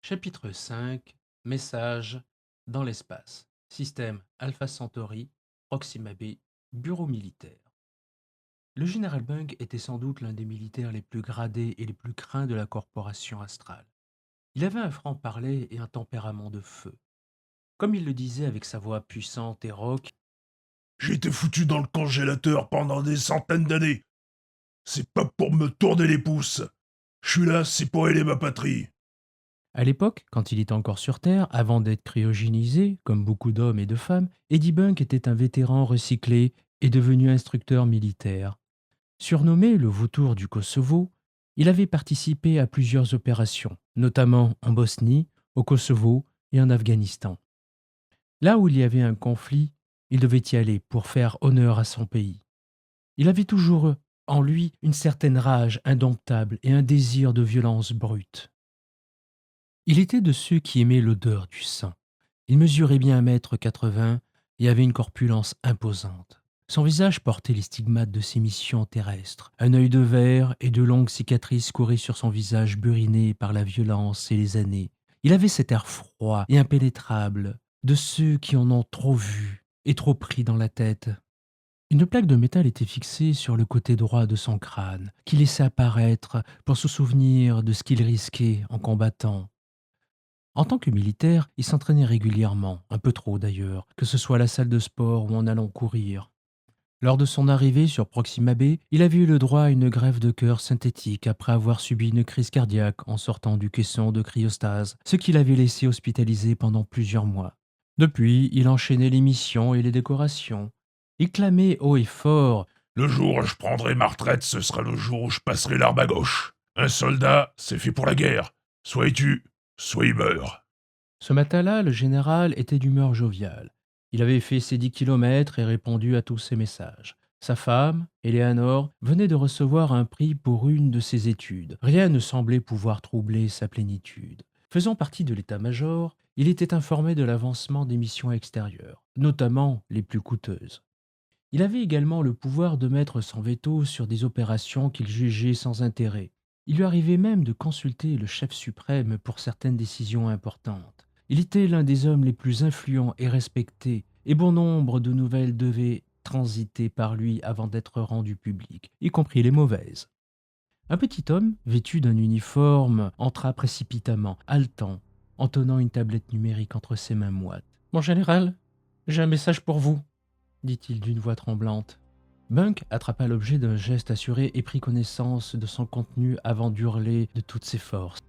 Chapitre 5. Message dans l'espace. Système Alpha Centauri, Proxima B, bureau militaire. Le général Bung était sans doute l'un des militaires les plus gradés et les plus craints de la corporation astrale. Il avait un franc-parler et un tempérament de feu. Comme il le disait avec sa voix puissante et rauque, J'ai été foutu dans le congélateur pendant des centaines d'années. C'est pas pour me tourner les pouces. Je suis là, c'est pour aider ma patrie. à l'époque, quand il était encore sur Terre, avant d'être cryogénisé, comme beaucoup d'hommes et de femmes, Eddie Bunk était un vétéran recyclé et devenu instructeur militaire. Surnommé le vautour du Kosovo, il avait participé à plusieurs opérations, notamment en Bosnie, au Kosovo et en Afghanistan. Là où il y avait un conflit, il devait y aller pour faire honneur à son pays. Il avait toujours en lui une certaine rage indomptable et un désir de violence brute. Il était de ceux qui aimaient l'odeur du sang. Il mesurait bien 1,80 m et avait une corpulence imposante. Son visage portait les stigmates de ses missions terrestres. Un œil de verre et de longues cicatrices couraient sur son visage buriné par la violence et les années. Il avait cet air froid et impénétrable de ceux qui en ont trop vu et trop pris dans la tête. Une plaque de métal était fixée sur le côté droit de son crâne, qu'il laissait apparaître pour se souvenir de ce qu'il risquait en combattant. En tant que militaire, il s'entraînait régulièrement, un peu trop d'ailleurs, que ce soit à la salle de sport ou en allant courir. Lors de son arrivée sur Proxima B, il avait eu le droit à une greffe de cœur synthétique après avoir subi une crise cardiaque en sortant du caisson de cryostase, ce qui l'avait laissé hospitalisé pendant plusieurs mois. Depuis, il enchaînait les missions et les décorations. Il clamait haut et fort. Le jour où je prendrai ma retraite, ce sera le jour où je passerai l'arme à gauche. Un soldat, c'est fait pour la guerre. Soit il tue, soit il meurt. Ce matin-là, le général était d'humeur joviale. Il avait fait ses 10 kilomètres et répondu à tous ses messages. Sa femme, Eleanor, venait de recevoir un prix pour une de ses études. Rien ne semblait pouvoir troubler sa plénitude. Faisant partie de l'état-major, il était informé de l'avancement des missions extérieures, notamment les plus coûteuses. Il avait également le pouvoir de mettre son veto sur des opérations qu'il jugeait sans intérêt. Il lui arrivait même de consulter le chef suprême pour certaines décisions importantes. Il était l'un des hommes les plus influents et respectés, et bon nombre de nouvelles devaient transiter par lui avant d'être rendues publiques, y compris les mauvaises. Un petit homme, vêtu d'un uniforme, entra précipitamment, haletant, en tenant une tablette numérique entre ses mains moites. Mon général, j'ai un message pour vous, dit-il d'une voix tremblante. Bunk attrapa l'objet d'un geste assuré et prit connaissance de son contenu avant d'hurler de toutes ses forces.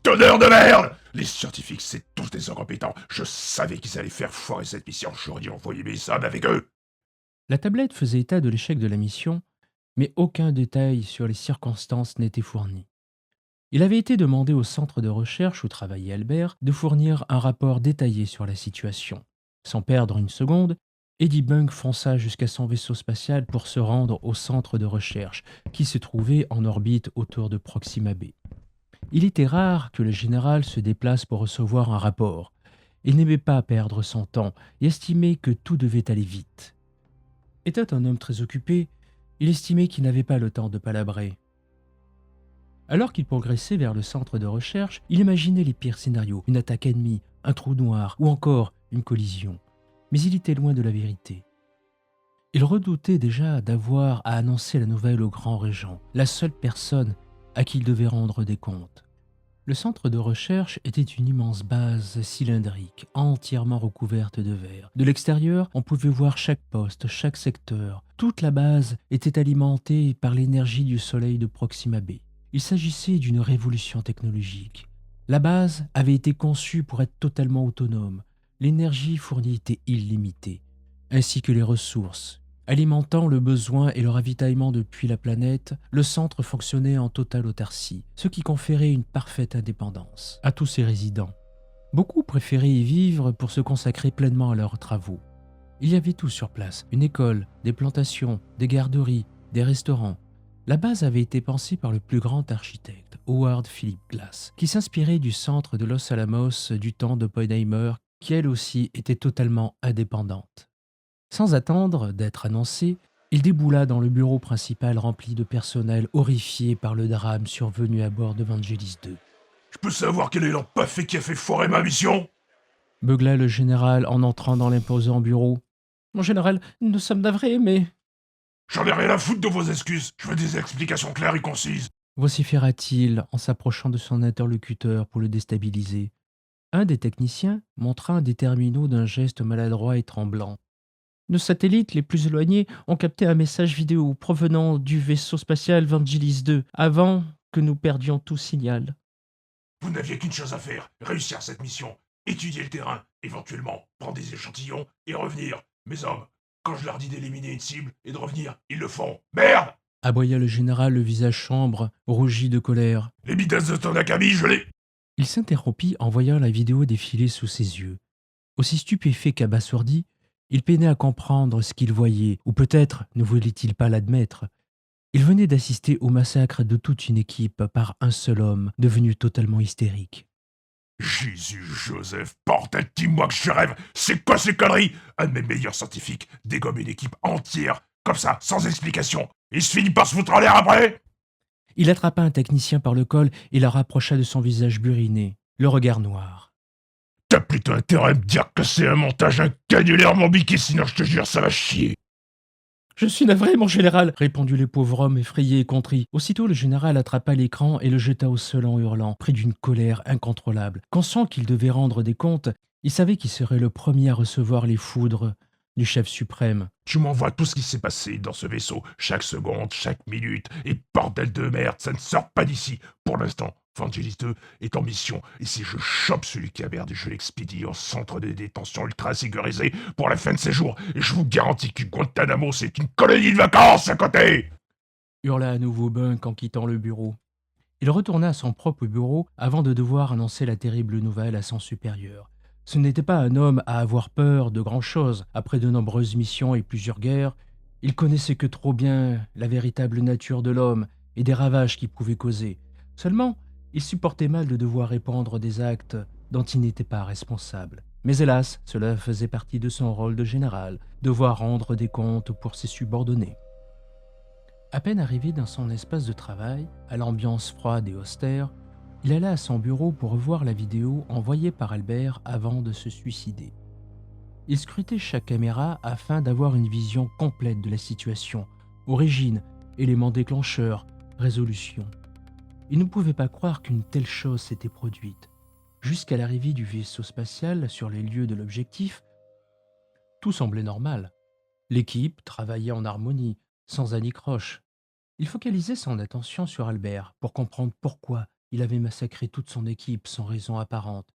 Tonnerre de merde! Les scientifiques, c'est tous des incompétents. Je savais qu'ils allaient faire foirer cette mission. J'aurais dû envoyer mes hommes avec eux. La tablette faisait état de l'échec de la mission, mais aucun détail sur les circonstances n'était fourni. Il avait été demandé au centre de recherche où travaillait Albert de fournir un rapport détaillé sur la situation. Sans perdre une seconde, Eddie Bunk fonça jusqu'à son vaisseau spatial pour se rendre au centre de recherche, qui se trouvait en orbite autour de Proxima B. Il était rare que le général se déplace pour recevoir un rapport. Il n'aimait pas perdre son temps et estimait que tout devait aller vite. Étant un homme très occupé, il estimait qu'il n'avait pas le temps de palabrer. Alors qu'il progressait vers le centre de recherche, il imaginait les pires scénarios, une attaque ennemie, un trou noir ou encore une collision. Mais il était loin de la vérité. Il redoutait déjà d'avoir à annoncer la nouvelle au grand régent, la seule personne à qui il devait rendre des comptes. Le centre de recherche était une immense base cylindrique, entièrement recouverte de verre. De l'extérieur, on pouvait voir chaque poste, chaque secteur. Toute la base était alimentée par l'énergie du soleil de Proxima B. Il s'agissait d'une révolution technologique. La base avait été conçue pour être totalement autonome. L'énergie fournie était illimitée, ainsi que les ressources. Alimentant le besoin et le ravitaillement depuis la planète, le centre fonctionnait en totale autarcie, ce qui conférait une parfaite indépendance à tous ses résidents. Beaucoup préféraient y vivre pour se consacrer pleinement à leurs travaux. Il y avait tout sur place, une école, des plantations, des garderies, des restaurants. La base avait été pensée par le plus grand architecte, Howard Philip Glass, qui s'inspirait du centre de Los Alamos du temps d'Oppenheimer, qui elle aussi était totalement indépendante. Sans attendre d'être annoncé, il déboula dans le bureau principal rempli de personnel horrifié par le drame survenu à bord de Vangelis 2. Je peux savoir quel est l'empafé qui a fait foirer ma mission? Beugla le général en entrant dans l'imposant bureau. Mon général, nous sommes navrés, mais... J'en ai rien à foutre de vos excuses. Je veux des explications claires et concises. vociféra-t-il en s'approchant de son interlocuteur pour le déstabiliser. Un des techniciens montra un des terminaux d'un geste maladroit et tremblant. Nos satellites les plus éloignés ont capté un message vidéo provenant du vaisseau spatial Vangelis 2 avant que nous perdions tout signal. Vous n'aviez qu'une chose à faire, réussir cette mission. Étudier le terrain, éventuellement prendre des échantillons et revenir. Mes hommes, quand je leur dis d'éliminer une cible et de revenir, ils le font. Merde! Aboya le général, le visage sombre, rougi de colère. Les bidasses de ton acabit, je les... Il s'interrompit en voyant la vidéo défiler sous ses yeux. Aussi stupéfait qu'abasourdi, il peinait à comprendre ce qu'il voyait, ou peut-être ne voulait-il pas l'admettre. Il venait d'assister au massacre de toute une équipe par un seul homme, devenu totalement hystérique. Jésus, Joseph, bordel, dis-moi que je rêve. C'est quoi ces conneries? Un de mes meilleurs scientifiques dégomme une équipe entière, comme ça, sans explication. Il se finit par se foutre en l'air après? Il attrapa un technicien par le col et la rapprocha de son visage buriné, le regard noir. T'as plutôt intérêt à me dire que c'est un montage, un cagnulaire mombiqué, sinon je te jure, ça va chier. « Je suis navré, mon général !» répondit le pauvre homme effrayé et contrit. Aussitôt, le général attrapa l'écran et le jeta au sol en hurlant, pris d'une colère incontrôlable. Conscient qu'il devait rendre des comptes, il savait qu'il serait le premier à recevoir les foudres du chef suprême. Tu m'envoies tout ce qui s'est passé dans ce vaisseau, chaque seconde, chaque minute, et bordel de merde, ça ne sort pas d'ici. Pour l'instant, Vangelis 2 est en mission, et si je chope celui qui a merdé, je l'expédie au centre de détention ultra sécurisé pour la fin de ses jours, et je vous garantis que Guantanamo, c'est une colonie de vacances à côté! Hurla à nouveau Bunk en quittant le bureau. Il retourna à son propre bureau avant de devoir annoncer la terrible nouvelle à son supérieur. Ce n'était pas un homme à avoir peur de grand-chose. Après de nombreuses missions et plusieurs guerres, il connaissait que trop bien la véritable nature de l'homme et des ravages qu'il pouvait causer. Seulement, il supportait mal de devoir répandre des actes dont il n'était pas responsable. Mais hélas, cela faisait partie de son rôle de général, devoir rendre des comptes pour ses subordonnés. À peine arrivé dans son espace de travail, à l'ambiance froide et austère, il alla à son bureau pour revoir la vidéo envoyée par Albert avant de se suicider. Il scrutait chaque caméra afin d'avoir une vision complète de la situation, origine, éléments déclencheurs, résolution. Il ne pouvait pas croire qu'une telle chose s'était produite. Jusqu'à l'arrivée du vaisseau spatial sur les lieux de l'objectif, tout semblait normal. L'équipe travaillait en harmonie, sans anicroche. Il focalisait son attention sur Albert pour comprendre pourquoi il avait massacré toute son équipe sans raison apparente.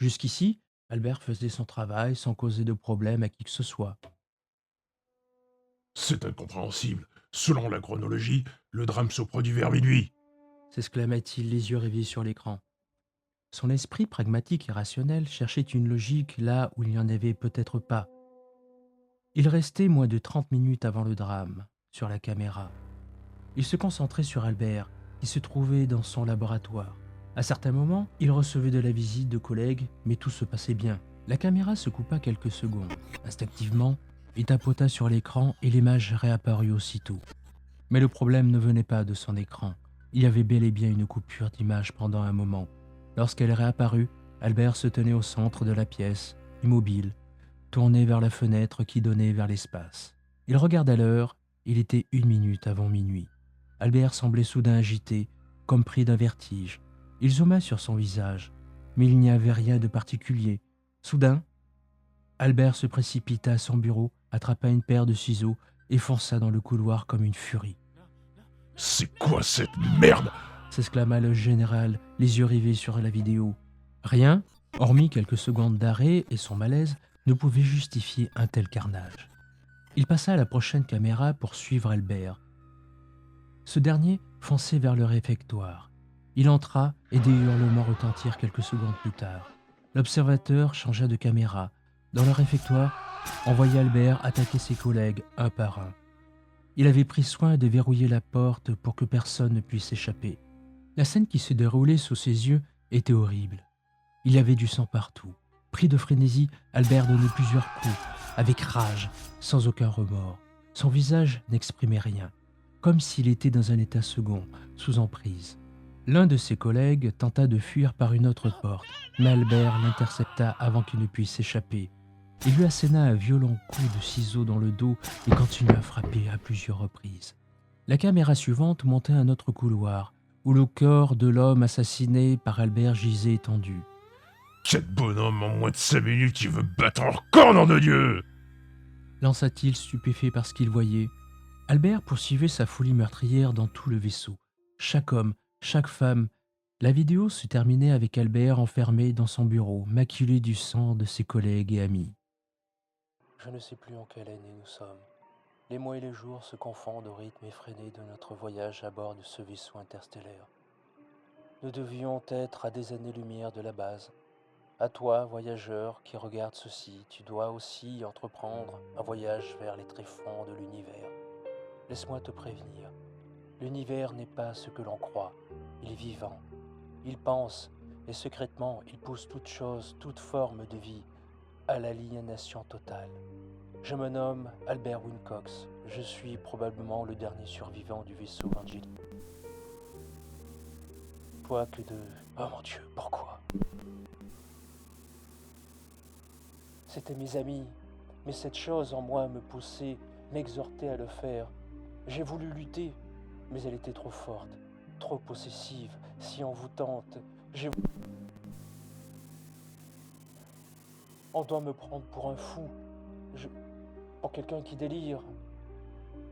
Jusqu'ici, Albert faisait son travail sans causer de problème à qui que ce soit. C'est incompréhensible. Selon la chronologie, le drame se produit vers minuit. S'exclama-t-il les yeux rivés sur l'écran. Son esprit pragmatique et rationnel cherchait une logique là où il n'y en avait peut-être pas. Il restait moins de 30 minutes avant le drame, sur la caméra. Il se concentrait sur Albert, qui se trouvait dans son laboratoire. À certains moments, il recevait de la visite de collègues, mais tout se passait bien. La caméra se coupa quelques secondes. Instinctivement, il tapota sur l'écran et l'image réapparut aussitôt. Mais le problème ne venait pas de son écran. Il y avait bel et bien une coupure d'image pendant un moment. Lorsqu'elle réapparut, Albert se tenait au centre de la pièce, immobile, tourné vers la fenêtre qui donnait vers l'espace. Il regarda l'heure, il était 1 minute avant minuit. Albert semblait soudain agité, comme pris d'un vertige. Il zooma sur son visage, mais il n'y avait rien de particulier. Soudain, Albert se précipita à son bureau, attrapa une paire de ciseaux et fonça dans le couloir comme une furie. « C'est quoi cette merde ?» s'exclama le général, les yeux rivés sur la vidéo. Rien, hormis quelques secondes d'arrêt et son malaise, ne pouvait justifier un tel carnage. Il passa à la prochaine caméra pour suivre Albert. Ce dernier fonçait vers le réfectoire. Il entra et des hurlements retentirent quelques secondes plus tard. L'observateur changea de caméra. Dans le réfectoire, on voyait Albert attaquer ses collègues un par un. Il avait pris soin de verrouiller la porte pour que personne ne puisse échapper. La scène qui se déroulait sous ses yeux était horrible. Il y avait du sang partout. Pris de frénésie, Albert donnait plusieurs coups, avec rage, sans aucun remords. Son visage n'exprimait rien, comme s'il était dans un état second, sous emprise. L'un de ses collègues tenta de fuir par une autre porte, mais Albert l'intercepta avant qu'il ne puisse s'échapper. Il lui asséna un violent coup de ciseau dans le dos et continua à frapper à plusieurs reprises. La caméra suivante montrait un autre couloir, où le corps de l'homme assassiné par Albert gisait étendu. Quel bonhomme en moins de 5 minutes il veut battre encore, nom de Dieu! Lança-t-il stupéfait par ce qu'il voyait. Albert poursuivait sa folie meurtrière dans tout le vaisseau. Chaque homme, chaque femme. La vidéo se terminait avec Albert enfermé dans son bureau, maculé du sang de ses collègues et amis. Je ne sais plus en quelle année nous sommes. Les mois et les jours se confondent au rythme effréné de notre voyage à bord de ce vaisseau interstellaire. Nous devions être à des années-lumière de la base. À toi, voyageur, qui regarde ceci, tu dois aussi entreprendre un voyage vers les tréfonds de l'univers. Laisse-moi te prévenir. L'univers n'est pas ce que l'on croit. Il est vivant. Il pense, et secrètement, il pousse toute chose, toute forme de vie, à l'aliénation totale. Je me nomme Albert Wincox. Je suis probablement le dernier survivant du vaisseau Angeli. Toi que de... Oh mon Dieu, pourquoi? C'étaient mes amis, mais cette chose en moi me poussait, m'exhortait à le faire. J'ai voulu lutter, mais elle était trop forte, trop possessive, si envoûtante. On doit me prendre pour un fou, pour quelqu'un qui délire.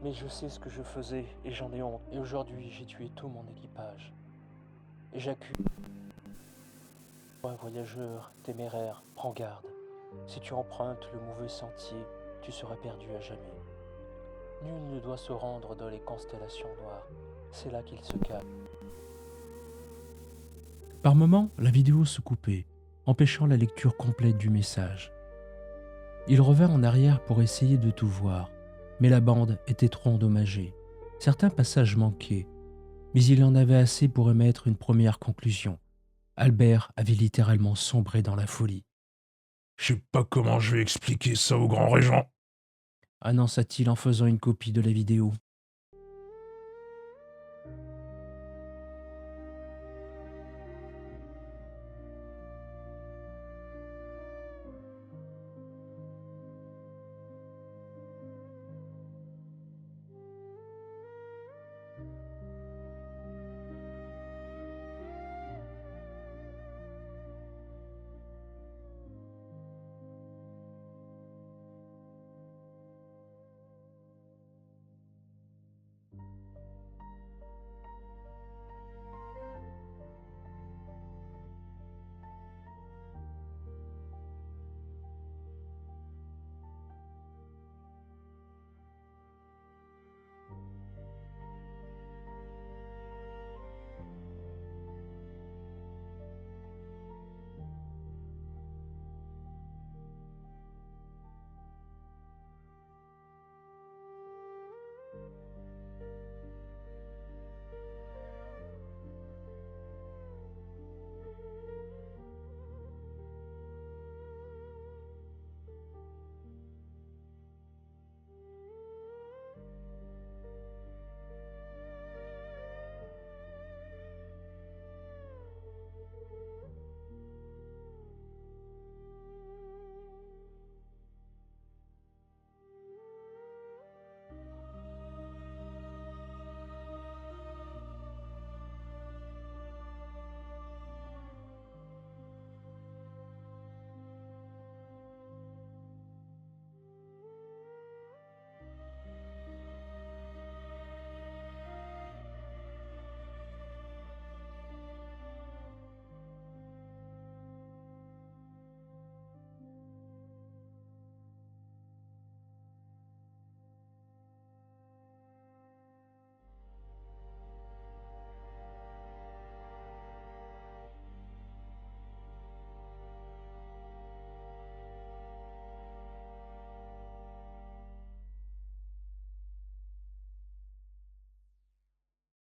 Mais je sais ce que je faisais et j'en ai honte. Et aujourd'hui, j'ai tué tout mon équipage. Et j'accuse. Toi, voyageur, téméraire, prends garde. Si tu empruntes le mauvais sentier, tu seras perdu à jamais. Nul ne doit se rendre dans les constellations noires. C'est là qu'il se calme. Par moments, la vidéo se coupait, empêchant la lecture complète du message. Il revint en arrière pour essayer de tout voir, mais la bande était trop endommagée. Certains passages manquaient, mais il en avait assez pour émettre une première conclusion. Albert avait littéralement sombré dans la folie. Je sais pas comment je vais expliquer ça au grand régent. Annonça-t-il en faisant une copie de la vidéo.